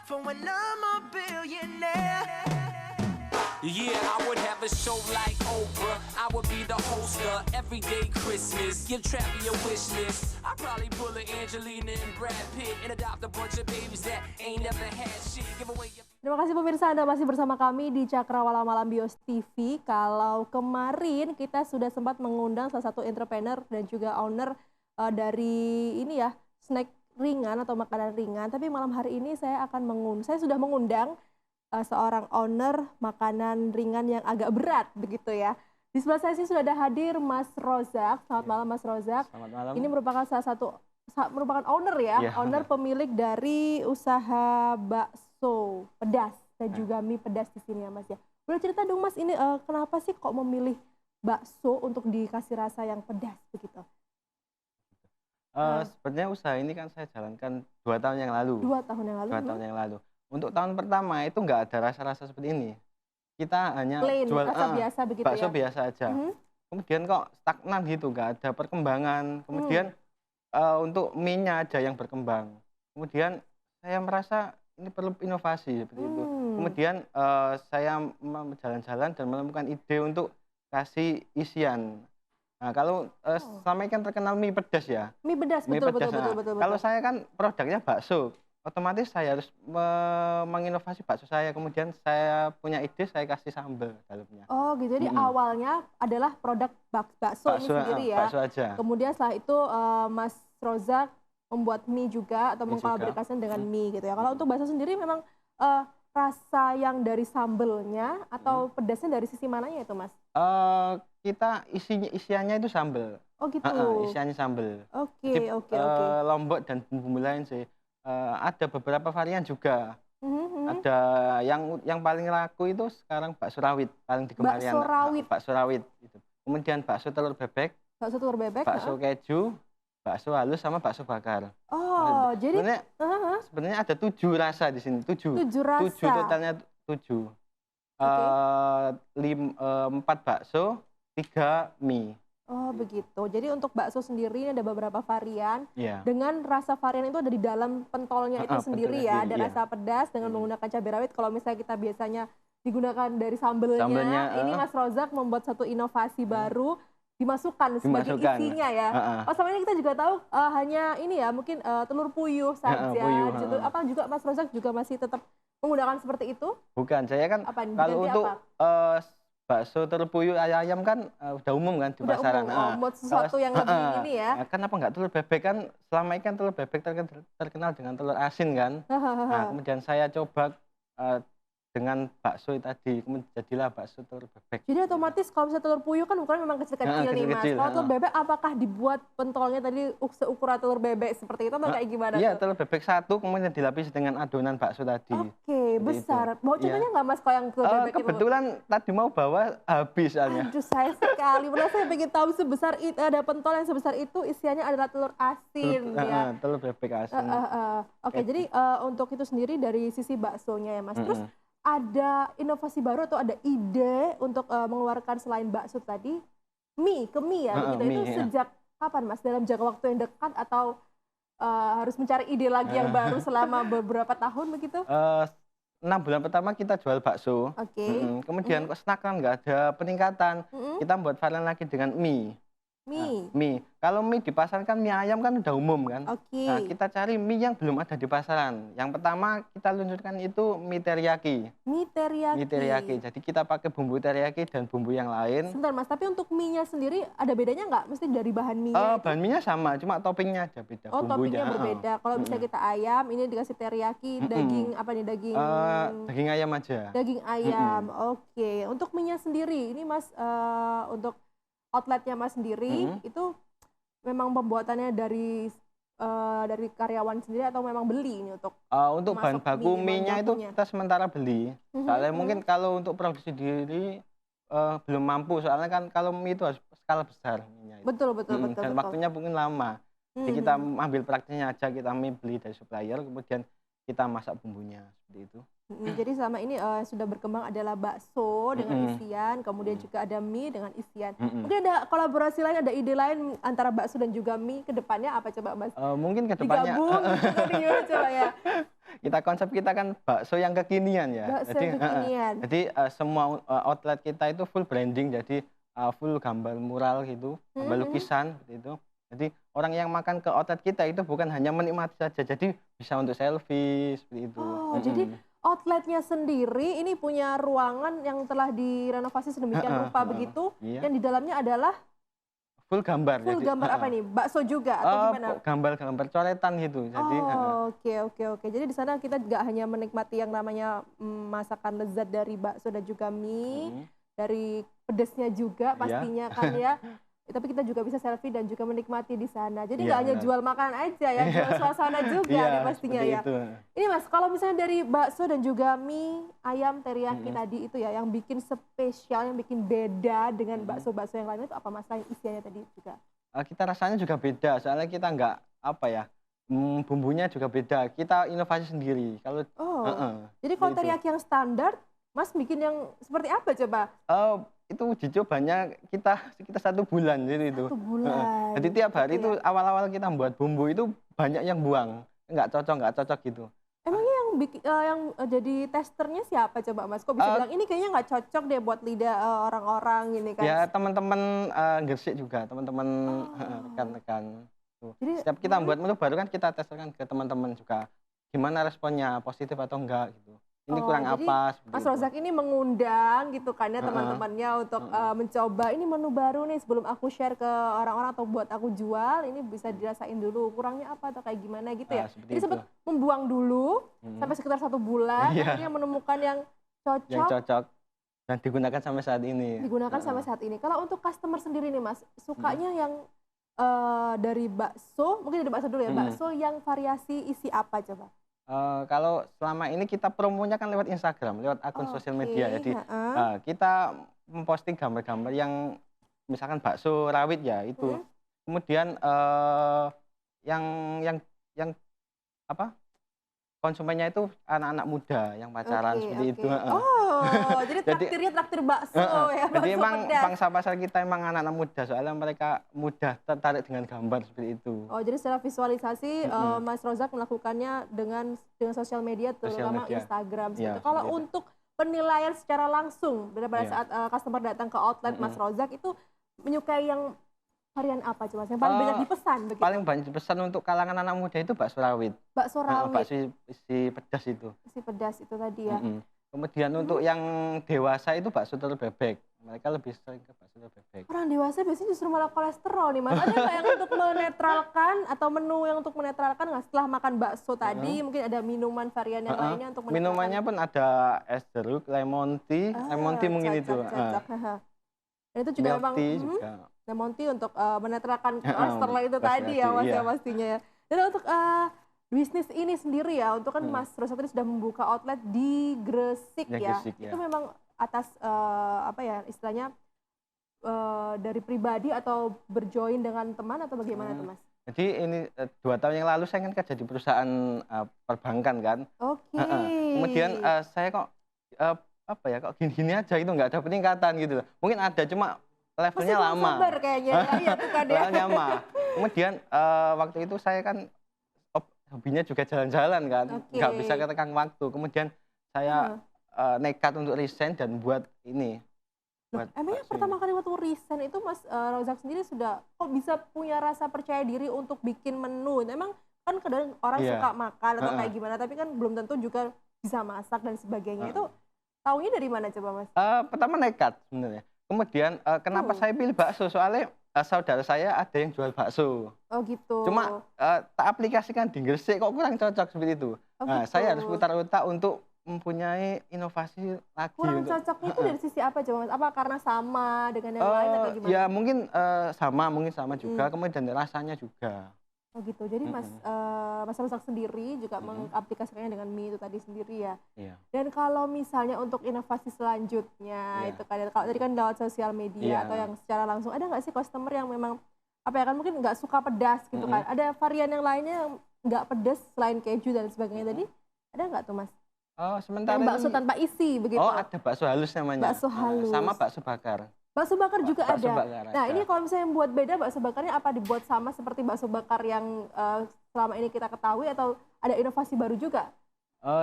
for when I'm a billionaire. Yeah, I would have a show like Oprah. I would be the host of Everyday Christmas. Give Travis a wish list. I'd probably pull a Angelina and Brad Pitt and adopt a bunch of babies that ain't never had shit. Give away your... Terima kasih pemirsa, Anda masih bersama kami di Cakrawala Malam Bios TV. Kalau kemarin kita sudah sempat mengundang salah satu entrepreneur dan juga owner dari ini ya, snack ringan atau makanan ringan. Tapi malam hari ini saya sudah mengundang seorang owner makanan ringan yang agak berat begitu ya. Di sebelah saya sih sudah ada hadir Mas Rozak. Selamat malam Mas Rozak. Selamat malam. Ini merupakan owner ya, owner pemilik dari usaha bakso pedas dan juga mie pedas di sini ya Mas ya. Boleh cerita dong Mas, ini kenapa sih kok memilih bakso untuk dikasih rasa yang pedas begitu? Sebenarnya usaha ini kan saya jalankan 2 tahun yang lalu. 2 tahun yang lalu? 2 tahun yang lalu. Untuk tahun pertama itu nggak ada rasa-rasa seperti ini. Kita hanya plain, jual rasa biasa begitu bakso ya? biasa aja. Kemudian kok stagnan gitu, nggak ada perkembangan. Kemudian untuk mie-nya aja yang berkembang. Kemudian saya merasa ini perlu inovasi seperti itu. Kemudian saya jalan-jalan dan menemukan ide untuk kasih isian. Nah, kalau selama ini kan terkenal mie pedas ya. Mie pedas, Mie betul, pedas. betul. Kalau saya kan produknya bakso, otomatis saya harus menginovasi bakso saya. Kemudian saya punya ide, saya kasih sambal dalamnya. Oh gitu, jadi awalnya adalah produk bakso ini sendiri ya. Bakso aja. Kemudian setelah itu Mas Rozak membuat mie juga atau mengkolaborasikan dengan mie gitu ya. Kalau untuk bakso sendiri memang rasa yang dari sambelnya atau pedasnya dari sisi mananya itu Mas? Kita isiannya itu sambal. Oh gitu. Isiannya sambal. Oke. Lombok dan bumbu lain sih. Ada beberapa varian juga. Ada yang paling laku itu sekarang bakso rawit, paling digemari anak. Bakso rawit gitu. Kemudian bakso telur bebek. Bakso keju, bakso halus sama bakso bakar. Oh, jadi sebenarnya ada 7 rasa di sini. 7 rasa. 7 totalnya 7. 4 bakso, 3 mie. Oh begitu. Jadi untuk bakso sendiri ini ada beberapa varian. Yeah. Dengan rasa varian itu ada di dalam pentolnya itu sendiri ya. Ada rasa pedas dengan menggunakan cabai rawit. Kalau misalnya kita biasanya digunakan dari sambelnya, ini Mas Rozak membuat satu inovasi baru, dimasukkan sebagai isinya ya. Oh sama ini kita juga tahu hanya ini ya, mungkin telur puyuh saja. Apa juga Mas Rozak juga masih tetap menggunakan seperti itu? Bukan, saya kan kalau untuk bakso telur puyuh ayam kan udah umum kan di pasaran. Buat sesuatu yang lebih ini ya. Kenapa nggak telur bebek, kan selama ini kan telur bebek terkenal dengan telur asin kan. Nah, kemudian saya coba dengan bakso tadi, kemudian jadilah bakso telur bebek. Jadi otomatis kalau misalnya telur puyuh kan ukurannya memang kecil-kecil nih Mas. Kalau telur bebek apakah dibuat pentolnya tadi seukuran telur bebek seperti itu atau kayak gimana? Iya, telur bebek 1 kemudian dilapisi dengan adonan bakso tadi. Oke, besar. Mau contohnya nggak Mas kalau yang telur bebek itu? Kebetulan tadi mau bawa habis soalnya. Aduh, saya sekali. Padahal saya pengen tahu sebesar itu, ada pentol yang sebesar itu isiannya adalah telur asin ya. Telur bebek asin. Oke, jadi untuk itu sendiri dari sisi baksonya ya Mas. Terus ada inovasi baru atau ada ide untuk mengeluarkan selain bakso tadi mie ya begitu. Itu sejak kapan Mas? Dalam jangka waktu yang dekat atau harus mencari ide lagi yang baru selama beberapa tahun begitu? 6 bulan pertama kita jual bakso. Kemudian kok stagnan, nggak ada peningkatan. Kita buat varian lagi dengan mie. Mie. Kalau mie di pasaran kan mie ayam kan udah umum kan. Nah, kita cari mie yang belum ada di pasaran. Yang pertama kita luncurkan itu mie teriyaki. Mie teriyaki. Jadi kita pakai bumbu teriyaki dan bumbu yang lain. Sebentar Mas, tapi untuk mie-nya sendiri ada bedanya nggak? Mesti dari bahan mie? Bahan mie-nya sama, cuma toppingnya aja beda. Oh, toppingnya berbeda. Kalau misalnya kita ayam, ini dikasih teriyaki, daging apa nih? Daging ayam aja. Daging ayam. Oke. Untuk mie-nya sendiri, ini Mas untuk outletnya Mas sendiri itu memang pembuatannya dari karyawan sendiri atau memang beli ini untuk bahan baku mie-nya itu kita sementara beli. Soalnya mungkin kalau untuk produksi sendiri belum mampu, soalnya kan kalau mie itu harus skala besar mie-nya. Betul. Dan waktunya mungkin lama. Jadi kita ambil praktiknya aja, kita mie beli dari supplier, kemudian kita masak bumbunya seperti itu. Jadi selama ini sudah berkembang adalah bakso dengan isian, kemudian juga ada mie dengan isian. Mungkin ada kolaborasi lain, ada ide lain antara bakso dan juga mie ke depannya apa coba Mas? Mungkin ke depannya digabung gitu coba ya. kita konsep kita kan bakso yang kekinian ya. Bakso yang kekinian. Jadi semua outlet kita itu full branding, jadi full gambar mural gitu, gambar lukisan seperti itu. Jadi orang yang makan ke outlet kita itu bukan hanya menikmati saja, jadi bisa untuk selfie seperti itu. Oh, jadi outletnya sendiri ini punya ruangan yang telah direnovasi sedemikian rupa begitu, yang di dalamnya adalah full gambar. Full jadi, gambar apa nih? Bakso juga atau gimana? Gambar-gambar coretan gitu. Jadi oke. Jadi di sana kita nggak hanya menikmati yang namanya masakan lezat dari bakso dan juga mie, dari pedesnya juga pastinya kan ya. Tapi kita juga bisa selfie dan juga menikmati di sana. Jadi nggak hanya jual makanan aja ya, jual suasana juga nih pastinya ya. Itu. Ini Mas, kalau misalnya dari bakso dan juga mie ayam teriyaki tadi itu ya, yang bikin spesial, yang bikin beda dengan bakso-bakso yang lain itu apa Mas? Selain isiannya tadi juga? Kita rasanya juga beda, soalnya kita nggak bumbunya juga beda. Kita inovasi sendiri. Kalau jadi kalau teriyaki yang standar, Mas bikin yang seperti apa coba? Itu uji cobanya kita 1 bulan jadi itu. 1 bulan. Jadi tiap hari itu awal-awal kita buat bumbu itu banyak yang buang, nggak cocok gitu. Emangnya yang jadi testernya siapa coba Mas? Kok bisa bilang ini kayaknya nggak cocok deh buat lidah orang-orang ini kan? Ya teman-teman Gresik juga, teman-teman rekan-rekan. Jadi setiap kita buat menu baru kan kita teskan ke teman-teman juga. Gimana responnya, positif atau enggak gitu. Ini kurang apa? Mas Rozak ini mengundang gitu kan ya teman-temannya untuk mencoba ini menu baru nih sebelum aku share ke orang-orang atau buat aku jual, ini bisa dirasain dulu kurangnya apa atau kayak gimana gitu ya. Jadi sempat membuang dulu sampai sekitar 1 bulan, akhirnya menemukan yang cocok dan digunakan sampai saat ini. Sampai saat ini. Kalau untuk customer sendiri nih Mas, sukanya yang dari bakso, mungkin dari bakso dulu ya, bakso yang variasi isi apa coba? Kalau selama ini kita promonya kan lewat Instagram, lewat akun sosial media. Jadi kita memposting gambar-gambar yang misalkan bakso rawit ya itu. Kemudian yang konsumennya itu anak-anak muda yang pacaran seperti itu. Jadi traktirnya traktir bakso ya. Jadi emang pangsa pasar kita emang anak-anak muda, soalnya mereka mudah tertarik dengan gambar seperti itu. Jadi secara visualisasi Mas Rozak melakukannya dengan sosial media, terutama Instagram. Kalau untuk penilaian secara langsung pada saat customer datang ke outlet Mas Rozak itu menyukai yang varian apa coba? Yang paling banyak dipesan begitu? Paling banyak dipesan untuk kalangan anak muda itu bakso rawit. Bakso rawit. Bakso isi pedas itu. Isi pedas itu tadi ya. Kemudian untuk yang dewasa itu bakso telur bebek. Mereka lebih sering ke bakso telur bebek. Orang dewasa biasanya justru malah kolesterol nih Mas. Ada nggak yang untuk menetralkan atau menu yang untuk menetralkan nggak setelah makan bakso tadi? Mungkin ada minuman varian yang lainnya untuk menetralkan? Minumannya pun ada es jeruk, lemon tea mungkin itu. Dan itu juga memang lemon tea untuk menetralkan kolesterol itu tadi ya Mas ya pastinya ya. Dan untuk bisnis ini sendiri ya, untuk kan Mas Rozak tadi sudah membuka outlet di Gresik ya. Itu memang atas istilahnya dari pribadi atau berjoin dengan teman atau bagaimana tuh Mas? Jadi ini 2 tahun yang lalu saya kan kerja di perusahaan perbankan kan. Kemudian saya kok gini-gini aja itu nggak ada peningkatan gitu. Mungkin ada cuma levelnya lama. Sabar kayaknya. Levelnya lama. Kemudian waktu itu saya kan hobinya juga jalan-jalan kan, nggak bisa ketekan waktu. Kemudian saya nekat untuk resign dan buat ini. Emangnya pertama kali waktu resign itu Mas Rozak sendiri sudah kok bisa punya rasa percaya diri untuk bikin menu? Emang kan kadang orang suka makan atau kayak gimana, tapi kan belum tentu juga bisa masak dan sebagainya. Itu taunya dari mana coba Mas? Pertama nekat sebenarnya. Kemudian kenapa saya pilih bakso? Soalnya saudara saya ada yang jual bakso. Oh gitu. Cuma tak aplikasikan di Gresik kok kurang cocok seperti itu. Saya harus putar otak untuk mempunyai inovasi lagi. Kurang cocoknya itu dari sisi apa coba Mas? Apa karena sama dengan yang lain atau gimana? Ya mungkin sama juga. Kemudian rasanya juga. Oh gitu. Jadi Mas Rozak sendiri juga mengaplikasikannya dengan mie itu tadi sendiri ya. Dan kalau misalnya untuk inovasi selanjutnya itu kan kalau tadi kan lewat sosial media atau yang secara langsung, ada nggak sih customer yang memang mungkin nggak suka pedas gitu kan? Ada varian yang lainnya yang nggak pedas selain keju dan sebagainya tadi? Ada nggak tuh Mas? Sementara yang bakso tanpa isi begitu? Ada bakso halus namanya. Bakso halus. Sama bakso bakar. Bakso bakar juga bakso ada. Bakar nah ini kalau misalnya yang buat beda bakso bakarnya apa dibuat sama seperti bakso bakar yang selama ini kita ketahui atau ada inovasi baru juga?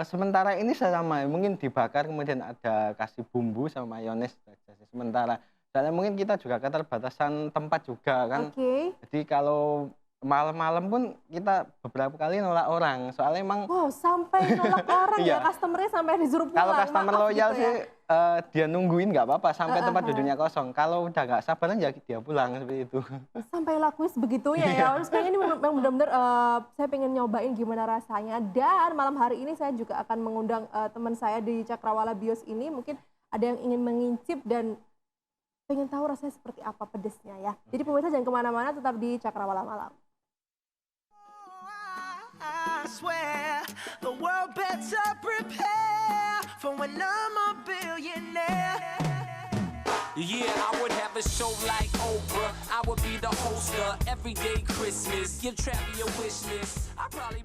Sementara ini sama, mungkin dibakar kemudian ada kasih bumbu sama mayones aja sih sementara. Soalnya mungkin kita juga keterbatasan tempat juga kan. Jadi kalau malam-malam pun kita beberapa kali nolak orang. Soalnya emang wow, sampai nolak orang ya, customer-nya sampai disuruh pulang. kalau customer loyal gitu sih dia nungguin nggak apa-apa sampai tempat duduknya kosong. Kalau udah nggak sabaran ya dia pulang seperti itu. Sampai lakuin sebegitunya ya. Terus kayaknya ini memang benar-benar saya pengen nyobain gimana rasanya. Dan malam hari ini saya juga akan mengundang teman saya di Cakrawala Bios ini. Mungkin ada yang ingin mengincip dan pengen tahu rasanya seperti apa pedesnya ya. Jadi pemirsa jangan kemana-mana, tetap di Cakrawala Malam. I swear the world better prepare for when I'm a billionaire. Yeah, I would have a show like Oprah. I would be the host of Everyday Christmas. Give Travi a wish list. I probably